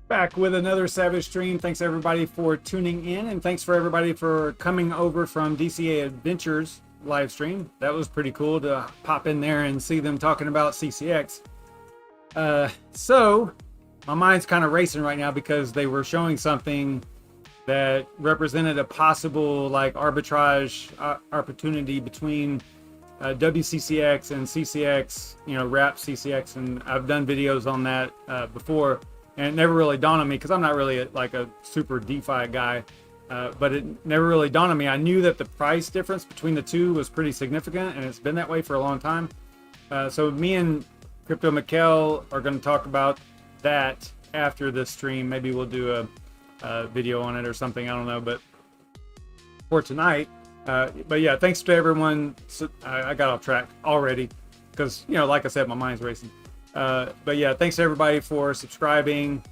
Back with another Savage stream. Thanks everybody for tuning in, and thanks for everybody for coming over from DCA Adventures live stream. That was pretty cool to pop in there and see them talking about CCX. So my mind's kind of racing right now because they were showing something that represented a possible like arbitrage opportunity between WCCX and CCX, wrap CCX, and I've done videos on that before. And it never really dawned on me because I'm not really like a super DeFi guy, but it never really dawned on me. I knew that the price difference between the two was pretty significant, and it's been that way for a long time. So me and Crypto Mikkel are going to talk about that after this stream. Maybe we'll do a video on it or something. I don't know, but for tonight. But yeah, thanks to everyone. So I got off track already because, like I said, my mind's racing. But yeah, thanks to everybody for subscribing,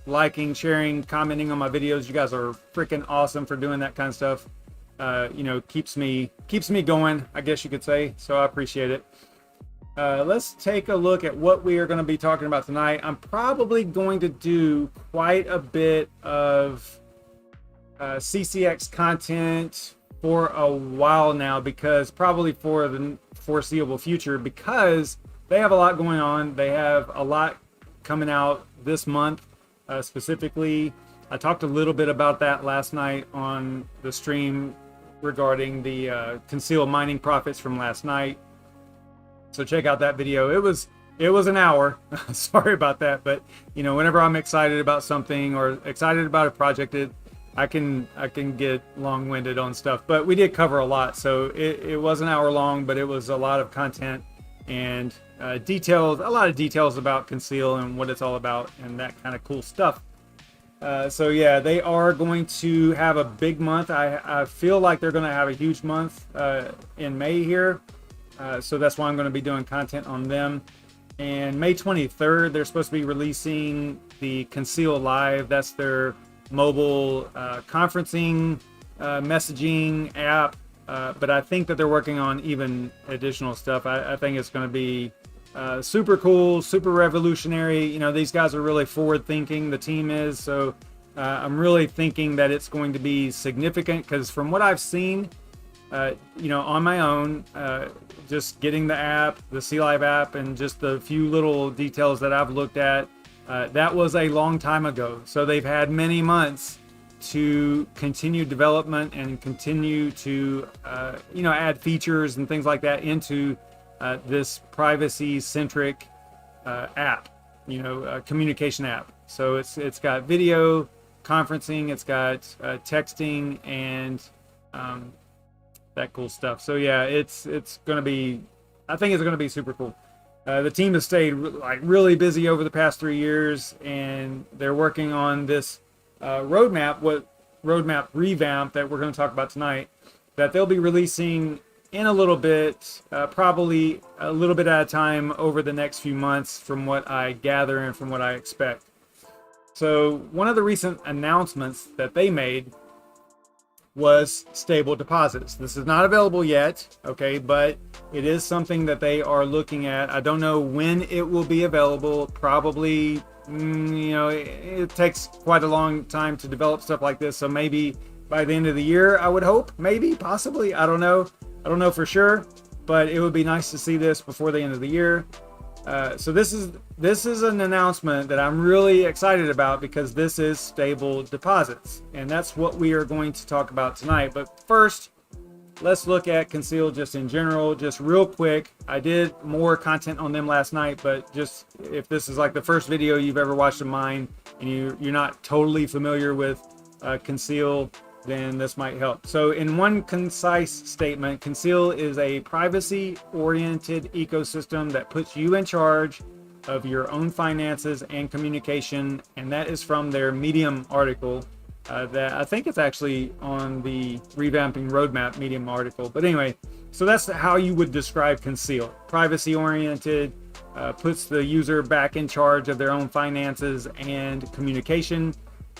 liking, sharing, commenting on my videos. You guys are freaking awesome for doing that kind of stuff. Keeps me going, I guess you could say. So I appreciate it. Let's take a look at what we are going to be talking about tonight. I'm probably going to do quite a bit of CCX content for a while now, because probably for the foreseeable future, because they have a lot going on. They have a lot coming out this month, specifically. I talked a little bit about that last night on the stream regarding the concealed mining profits from last night. So check out that video. It was an hour. Sorry about that, but whenever I'm excited about something or excited about a project, I can get long-winded on stuff. But we did cover a lot, so it was an hour long, but it was a lot of content and a lot of details about Conceal and what it's all about and that kind of cool stuff. So yeah, they are going to have a big month. I feel like they're going to have a huge month in May here. So that's why I'm going to be doing content on them. And May 23rd, they're supposed to be releasing the Conceal Live. That's their mobile conferencing messaging app. But I think that they're working on even additional stuff. I think it's going to be super cool, super revolutionary. These guys are really forward thinking, the team is. So I'm really thinking that it's going to be significant, because from what I've seen, on my own, just getting the app, the CLive app, and just the few little details that I've looked at, that was a long time ago. So they've had many months to continue development and continue to, add features and things like that into this privacy-centric app, communication app. So it's got video conferencing, it's got texting, and that cool stuff. So yeah, it's gonna be, I think it's gonna be super cool. The team has stayed really busy over the past 3 years, and they're working on this roadmap revamp that we're going to talk about tonight, that they'll be releasing in a little bit, probably a little bit at a time over the next few months, from what I gather and from what I expect. So one of the recent announcements that they made was stable deposits. This is not available yet, okay, but it is something that they are looking at. I don't know when it will be available. Probably, it takes quite a long time to develop stuff like this, so maybe by the end of the year, I would hope. Maybe, possibly, I don't know for sure, but it would be nice to see this before the end of the year. So this is an announcement that I'm really excited about, because this is stable deposits, and that's what we are going to talk about tonight. But first, let's look at Conceal just in general, just real quick. I did more content on them last night, but just if this is like the first video you've ever watched of mine and you're not totally familiar with Conceal, then this might help. So in one concise statement, Conceal is a privacy-oriented ecosystem that puts you in charge of your own finances and communication, and that is from their Medium article. That I think it's actually on the Revamping Roadmap Medium article. But anyway, so that's how you would describe Conceal. Privacy-oriented, puts the user back in charge of their own finances and communication.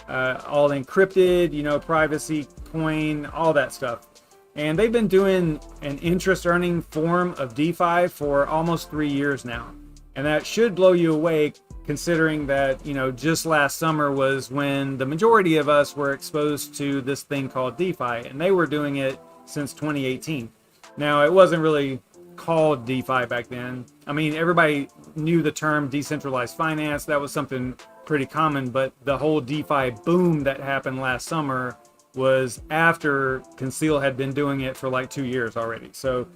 All encrypted, privacy, coin, all that stuff. And they've been doing an interest earning form of DeFi for almost 3 years now. And that should blow you away, considering that, just last summer was when the majority of us were exposed to this thing called DeFi, and they were doing it since 2018. Now, it wasn't really called DeFi back then. I mean, everybody knew the term decentralized finance. That was something pretty common, but the whole DeFi boom that happened last summer was after Conceal had been doing it for like 2 years already. So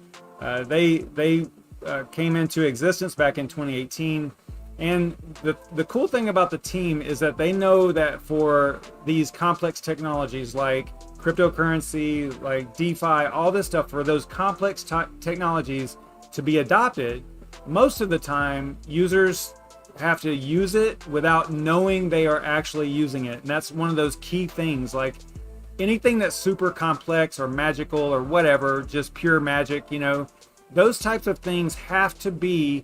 they came into existence back in 2018. And the cool thing about the team is that they know that for these complex technologies like cryptocurrency, like DeFi, all this stuff, for those complex technologies to be adopted, most of the time users have to use it without knowing they are actually using it. And that's one of those key things. Like anything that's super complex or magical or whatever, just pure magic, those types of things have to be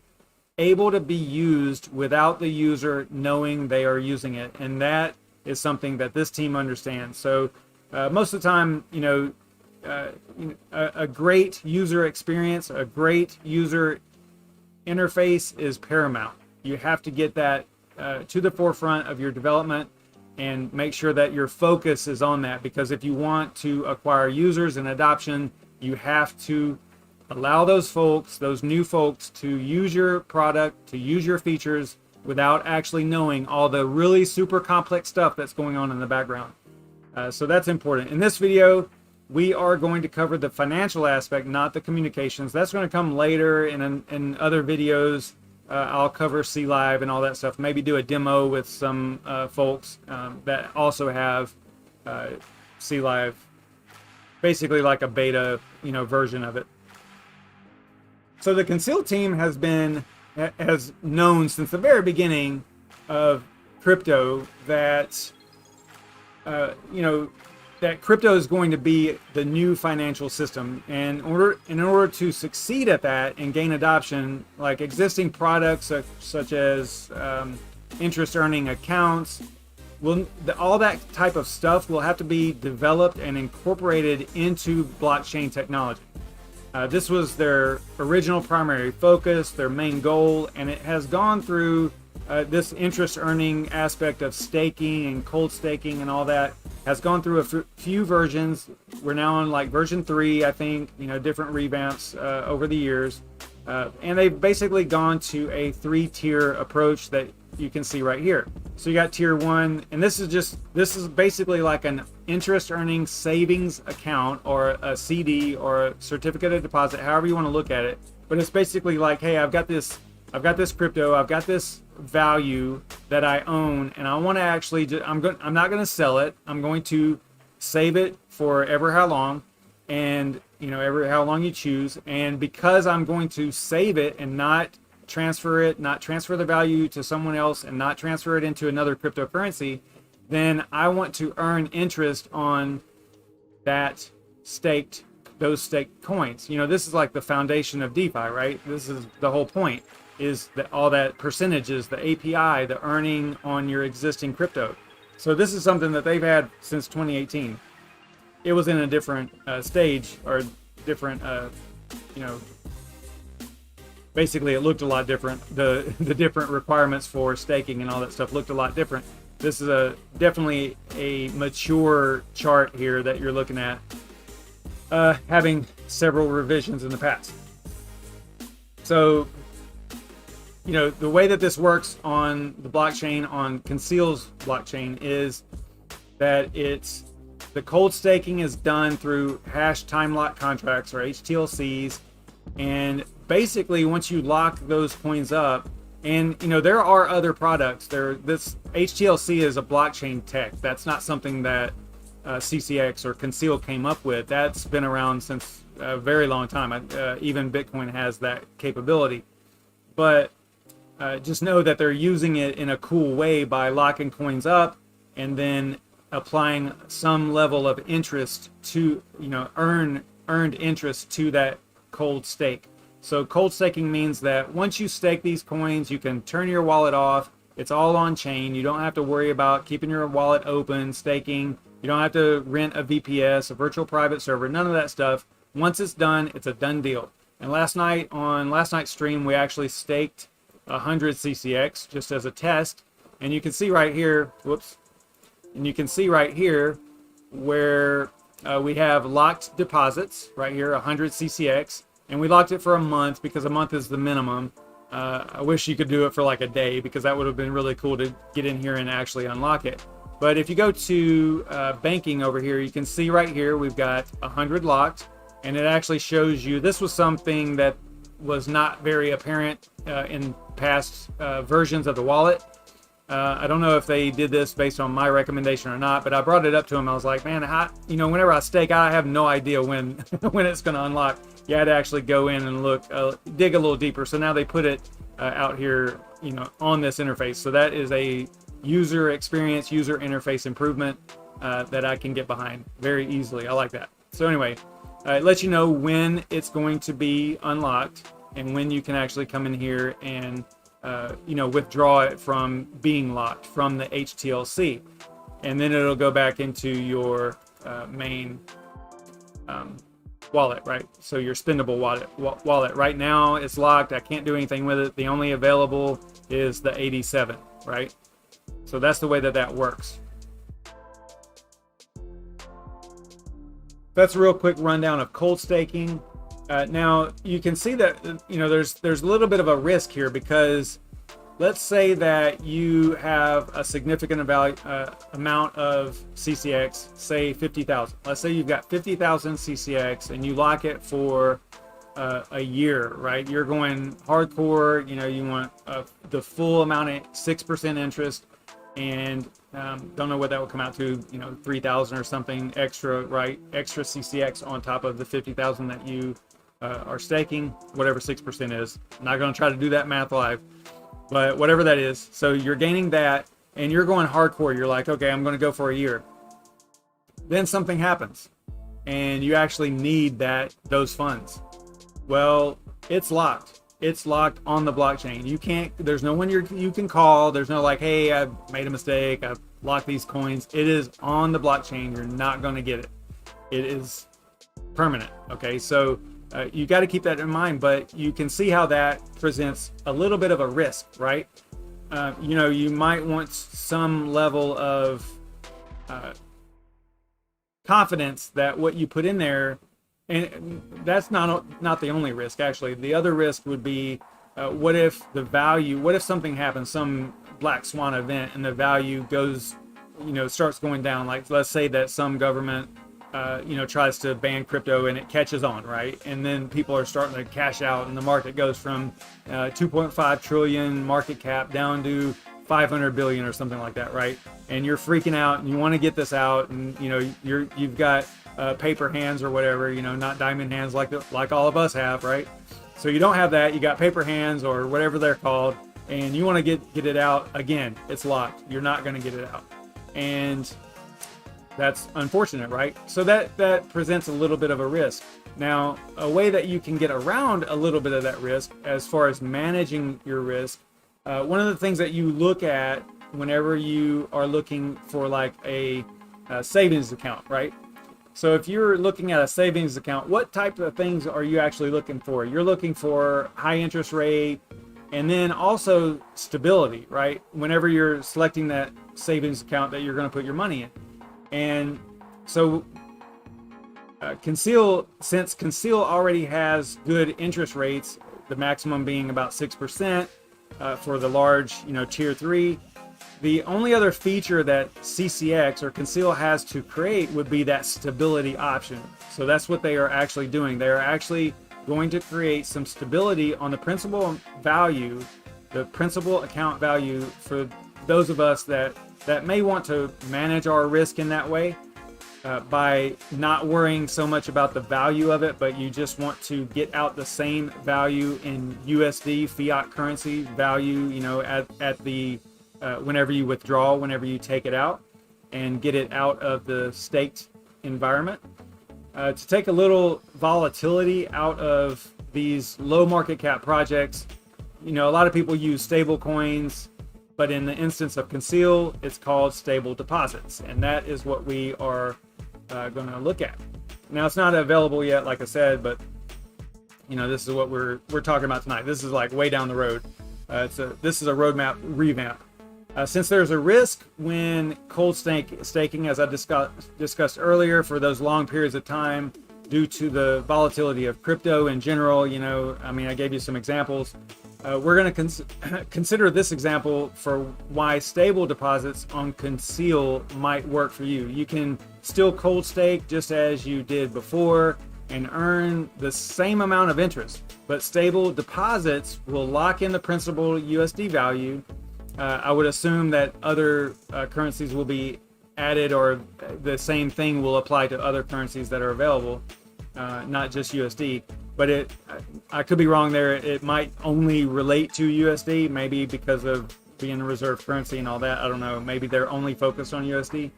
able to be used without the user knowing they are using it. And that is something that this team understands. So most of the time, a great user experience, a great user interface is paramount. You have to get that to the forefront of your development and make sure that your focus is on that, because if you want to acquire users and adoption, you have to allow those folks, those new folks, to use your product, to use your features without actually knowing all the really super complex stuff that's going on in the background. So that's important. In this video, we are going to cover the financial aspect, not the communications. That's going to come later in other videos. I'll cover CLive and all that stuff. Maybe do a demo with some folks that also have CLive, basically like a beta, version of it. So the Conceal team has known since the very beginning of crypto that that crypto is going to be the new financial system, and in order to succeed at that and gain adoption, like existing products such as interest earning accounts, all that type of stuff will have to be developed and incorporated into blockchain technology. This was their original primary focus, their main goal, and it has gone through this interest earning aspect of staking and cold staking and all that has gone through a few versions. We're now on like version 3, I think, different revamps over the years. And they've basically gone to a 3-tier approach that you can see right here. So you got tier 1, and this is basically like an interest earning savings account or a CD or a certificate of deposit, however you want to look at it. But it's basically like, hey, I've got this crypto, I've got this value that I own, and I want to actually I'm not going to sell it. I'm going to save it for ever how long, and ever how long you choose. And because I'm going to save it and not transfer the value to someone else and not transfer it into another cryptocurrency, then I want to earn interest on those staked coins. This is like the foundation of DeFi, right? This is the whole point, is that all that percentages, the API, the earning on your existing crypto. So this is something that they've had since 2018. It was in a different stage, or different, basically it looked a lot different. The different requirements for staking and all that stuff looked a lot different. This is definitely a mature chart here that you're looking at, having several revisions in the past. So, the way that this works on the blockchain, on Conceal's blockchain, is that the cold staking is done through hash time lock contracts, or HTLCs. And basically, once you lock those coins up, and there are other products. This HTLC is a blockchain tech. That's not something that CCX or Conceal came up with. That's been around since a very long time. Even Bitcoin has that capability. But just know that they're using it in a cool way by locking coins up and then applying some level of interest to, earned interest to that cold stake. So cold staking means that once you stake these coins, you can turn your wallet off. It's all on chain. You don't have to worry about keeping your wallet open, staking. You don't have to rent a VPS, a virtual private server, none of that stuff. Once it's done, it's a done deal. And last night's stream, we actually staked 100 CCX just as a test. And you can see right here, whoops, and you can see right here where we have locked deposits right here, 100 CCX, and we locked it for a month because a month is the minimum. I wish you could do it for like a day, because that would have been really cool to get in here and actually unlock it. But if you go to banking over here, you can see right here we've got 100 locked, and it actually shows you, this was something that was not very apparent in past versions of the wallet. I don't know if they did this based on my recommendation or not, but I brought it up to him. I was like, man, whenever I stake, I have no idea when when it's going to unlock. You had to actually go in and look, dig a little deeper. So now they put it out here, on this interface. So that is a user experience, user interface improvement that I can get behind very easily. I like that. So anyway, it lets you know when it's going to be unlocked and when you can actually come in here and withdraw it from being locked from the HTLC, and then it'll go back into your main wallet, right? So your spendable wallet. Right now it's locked. I can't do anything with it. The only available is the 87, right? So that's the way that works. That's a real quick rundown of cold staking. Now you can see that there's a little bit of a risk here, because let's say that you have a significant amount of CCX, say 50,000. Let's say you've got 50,000 CCX and you lock it for a year, right? You're going hardcore. You want the full amount of 6% interest, and don't know what that would come out to, 3,000 or something extra, right? Extra CCX on top of the 50,000 that you are staking, whatever 6% is. I'm not going to try to do that math live, but whatever that is. So you're gaining that and you're going hardcore. You're like, okay, I'm going to go for a year. Then something happens and you actually need those funds. Well, it's locked. It's locked on the blockchain. You can't, there's no one you can call. There's no like, hey, I made a mistake. I've locked these coins. It is on the blockchain. You're not going to get it. It is permanent. Okay. So you got to keep that in mind, but you can see how that presents a little bit of a risk, right? You might want some level of confidence that what you put in there, and that's not the only risk. Actually, the other risk would be what if something happens, some black swan event, and the value goes, starts going down. Like, let's say that some government tries to ban crypto and it catches on, right? And then people are starting to cash out and the market goes from 2.5 trillion market cap down to 500 billion or something like that, right? And you're freaking out and you want to get this out, and you've got paper hands or whatever, not diamond hands like all of us have, right? So you don't have that. You got paper hands or whatever they're called, and you want to get it out. Again, it's locked. You're not going to get it out, and that's unfortunate, right? So that presents a little bit of a risk. Now, a way that you can get around a little bit of that risk, as far as managing your risk, one of the things that you look at whenever you are looking for like a savings account, right? So if you're looking at a savings account, what type of things are you actually looking for? You're looking for high interest rate, and then also stability, right? Whenever you're selecting that savings account that you're going to put your money in. And so since Conceal already has good interest rates, the maximum being about 6% for the large, tier 3, the only other feature that CCX or Conceal has to create would be that stability option. So that's what they are actually doing. They are actually going to create some stability on the principal value, the principal account value, for those of us that may want to manage our risk in that way, by not worrying so much about the value of it, but you just want to get out the same value in USD fiat currency value, at the whenever you withdraw, whenever you take it out, and get it out of the staked environment. To take a little volatility out of these low market cap projects, a lot of people use stable coins, but in the instance of Conceal, it's called stable deposits, and that is what we are going to look at. Now, it's not available yet, like I said, but this is what we're talking about tonight. This is like way down the road. This is a roadmap revamp. Since there's a risk when cold staking, as I discussed earlier, for those long periods of time due to the volatility of crypto in general, I mean, I gave you some examples. We're going to consider this example for why stable deposits on Conceal might work for you. You can still cold stake just as you did before and earn the same amount of interest, but stable deposits will lock in the principal USD value. I would assume that other currencies will be added, or the same thing will apply to other currencies that are available, not just USD. But I could be wrong there. It might only relate to USD, maybe because of being a reserve currency and all that. I don't know. Maybe they're only focused on USD.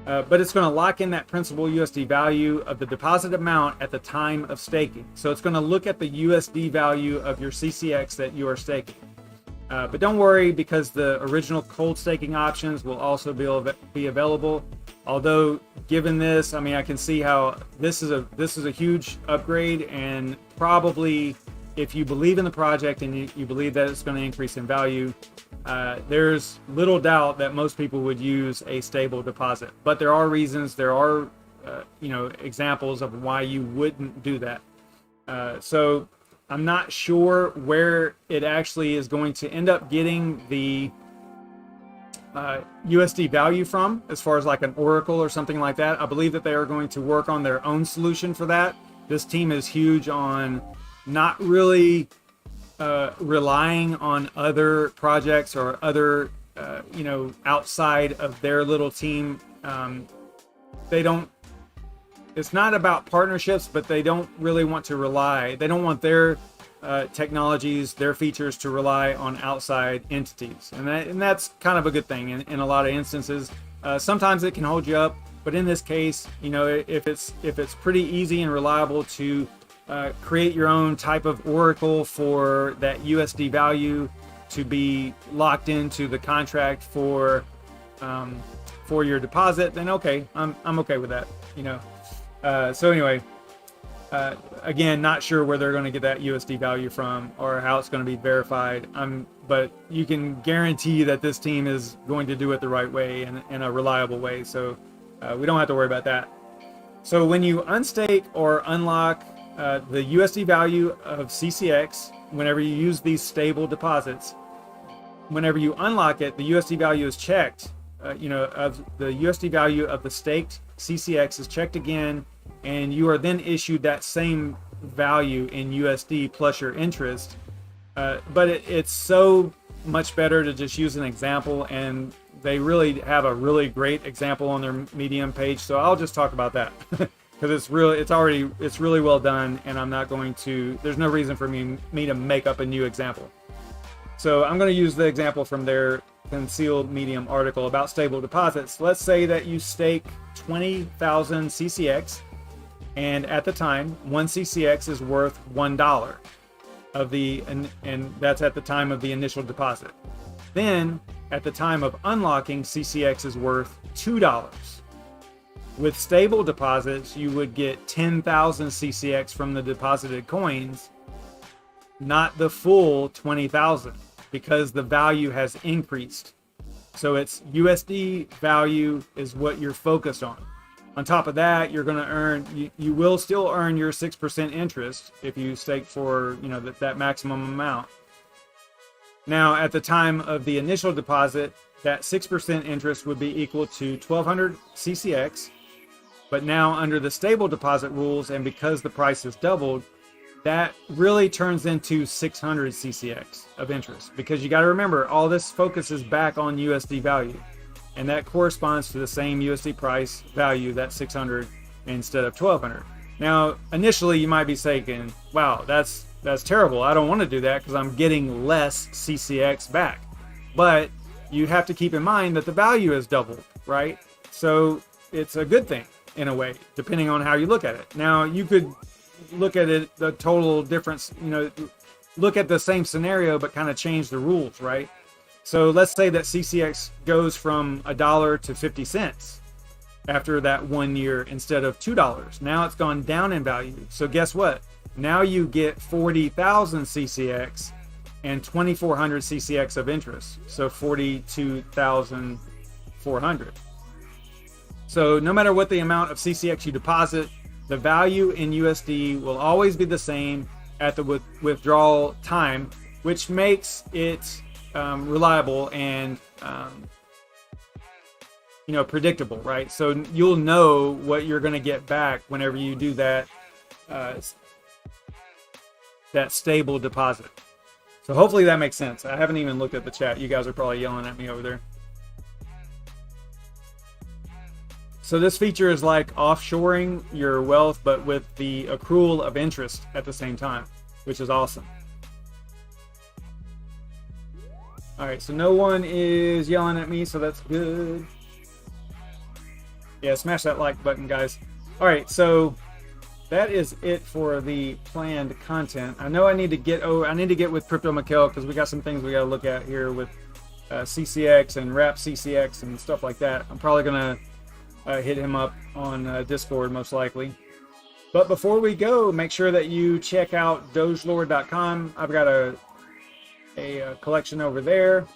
But it's going to lock in that principal USD value of the deposit amount at the time of staking. So it's going to look at the USD value of your CCX that you are staking. But don't worry, because the original cold staking options will also be available. Although, given this, I mean, I can see how this is a huge upgrade, and probably if you believe in the project and you believe that it's going to increase in value, there's little doubt that most people would use a stable deposit. But there are reasons, there are examples of why you wouldn't do that. So I'm not sure where it actually is going to end up getting the USD value from, as far as like an Oracle or something like that. I believe that they are going to work on their own solution for that. This team is huge on not really relying on other projects or other, outside of their little team. It's not about partnerships, but they don't really want to rely. They don't want their technologies, their features to rely on outside entities. And that's kind of a good thing in a lot of instances. Sometimes it can hold you up, but in this case, if it's pretty easy and reliable to create your own type of Oracle for that USD value to be locked into the contract for your deposit, then okay, I'm okay with that, So anyway, again, not sure where they're going to get that USD value from or how it's going to be verified. But you can guarantee that this team is going to do it the right way and in a reliable way. So we don't have to worry about that. So when you unstake or unlock the USD value of CCX, whenever you use these stable deposits, whenever you unlock it, the USD value is checked. Of the USD value of the staked CCX is checked again, and you are then issued that same value in USD plus your interest. But it's so much better to just use an example, and they really have a really great example on their Medium page. So I'll just talk about that because it's really well done, and I'm not going to. There's no reason for me to make up a new example. So I'm going to use the example from their Concealed Medium article about stable deposits. Let's say that you stake 20,000 CCX, and at the time, one CCX is worth $1 and that's at the time of the initial deposit. Then, at the time of unlocking, CCX is worth $2. With stable deposits, you would get 10,000 CCX from the deposited coins, not the full 20,000, because the value has increased. So it's USD value is what you're focused on. On top of that, you're going to earn, you will still earn your 6% interest if you stake for, that maximum amount. Now, at the time of the initial deposit, that 6% interest would be equal to 1,200 CCX. But now under the stable deposit rules, and because the price has doubled, that really turns into 600 CCX of interest, because you got to remember, all this focuses back on USD value, and that corresponds to the same USD price value, that 600 instead of 1,200. Now, initially you might be saying, wow, that's terrible. I don't want to do that because I'm getting less CCX back. But you have to keep in mind that the value has doubled, right? So it's a good thing in a way, depending on how you look at it. Now, you could look at it, the total difference, look at the same scenario, but kind of change the rules, right? So let's say that CCX goes from $1 to 50 cents after that 1 year instead of $2. Now it's gone down in value. So guess what? Now you get 40,000 CCX, and 2,400 CCX of interest, so 42,400. So no matter what the amount of CCX you deposit, the value in USD will always be the same at the withdrawal time, which makes it reliable and predictable, right? So you'll know what you're going to get back whenever you do that stable deposit. So hopefully that makes sense. I haven't even looked at the chat. You guys are probably yelling at me over there. So this feature is like offshoring your wealth, but with the accrual of interest at the same time, which is awesome. All right, so no one is yelling at me, so that's good. Yeah, smash that like button, guys. All right, so that is it for the planned content. I know I need to get with Crypto Mikhail because we got some things we got to look at here with CCX and wrap CCX and stuff like that. I'm probably gonna hit him up on Discord most likely. But before we go, make sure that you check out dogelord.com. I've got a collection over there,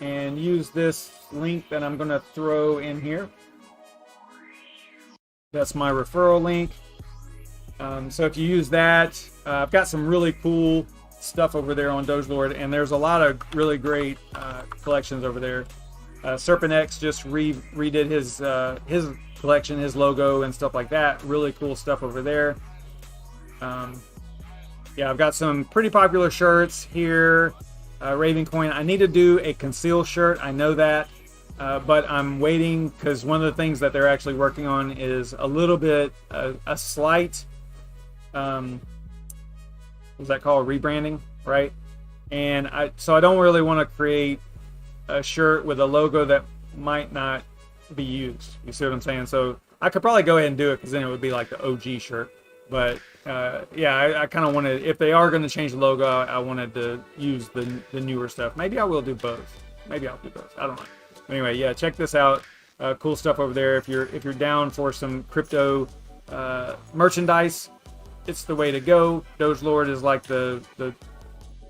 and use this link that I'm gonna throw in here. That's my referral link. So if you use that, I've got some really cool stuff over there on DogeLord, and there's a lot of really great collections over there. SerpentX just redid his collection, his logo and stuff like that. Really cool stuff over there. Yeah, I've got some pretty popular shirts here. Ravencoin. I need to do a conceal shirt. I know that. But I'm waiting because one of the things that they're actually working on is a little bit, a slight, what's that called? Rebranding, right? And so I don't really want to create a shirt with a logo that might not be used. You see what I'm saying? So I could probably go ahead and do it because then it would be like the OG shirt. But yeah, I kind of wanted, if they are going to change the logo, I wanted to use the newer stuff. Maybe I will do both. Maybe I'll do both. I don't know. Anyway, yeah, check this out. Cool stuff over there. If you're down for some crypto merchandise, it's the way to go. DogeLord is like the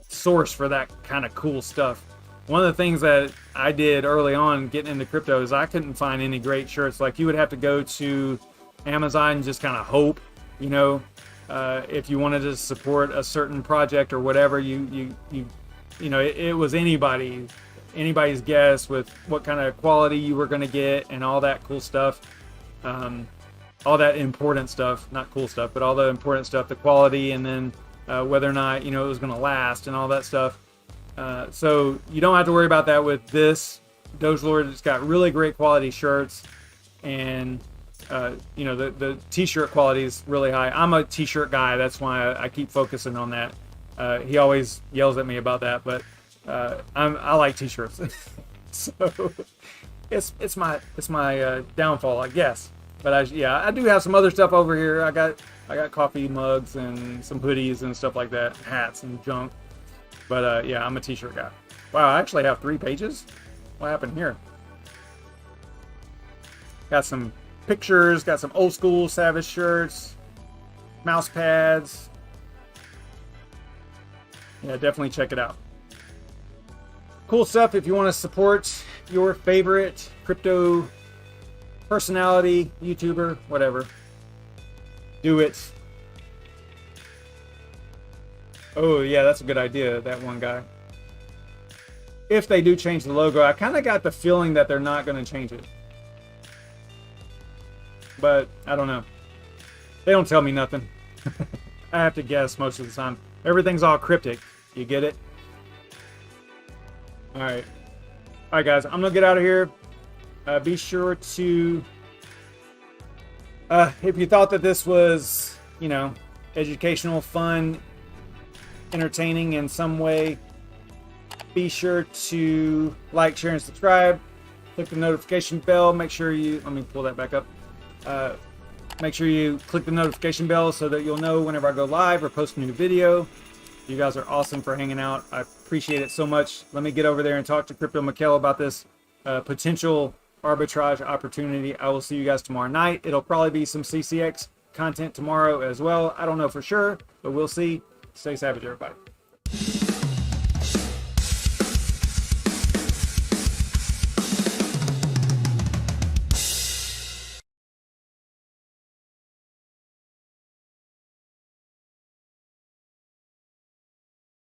source for that kind of cool stuff. One of the things that I did early on getting into crypto is I couldn't find any great shirts. Like you would have to go to Amazon and just kind of hope, if you wanted to support a certain project or whatever, it was anybody's guess with what kind of quality you were going to get and all that cool stuff, all that important stuff, not cool stuff, but all the important stuff, the quality, and then whether or not it was going to last and all that stuff. So you don't have to worry about that with this DogeLord. It's got really great quality shirts, and the t-shirt quality is really high. I'm a t-shirt guy, that's why I keep focusing on that. He always yells at me about that, but I like t-shirts. So it's my downfall, I guess. But I do have some other stuff over here. I got coffee mugs and some hoodies and stuff like that, hats and junk. But yeah, I'm a t-shirt guy. Wow, I actually have 3 pages. What happened here? Got some pictures, got some old school Savage shirts, mouse pads. Yeah, definitely check it out. Cool stuff. If you want to support your favorite crypto personality, YouTuber, whatever, do it. Oh yeah, that's a good idea, that one guy. If they do change the logo, I kind of got the feeling that they're not going to change it. But I don't know. They don't tell me nothing. I have to guess most of the time. Everything's all cryptic. You get it? Alright. Alright guys, I'm going to get out of here. Be sure to... if you thought that this was, educational, fun, entertaining in some way, be sure to like, share, and subscribe. Click the notification bell. Make sure you... Let me pull that back up. Make sure you click the notification bell so that you'll know whenever I go live or post a new video. You guys are awesome for hanging out. I appreciate it so much. Let me get over there and talk to Crypto Mikhail about this potential arbitrage opportunity. I will see you guys tomorrow night. It'll probably be some CCX content tomorrow as well. I don't know for sure, but we'll see. Stay savage, everybody.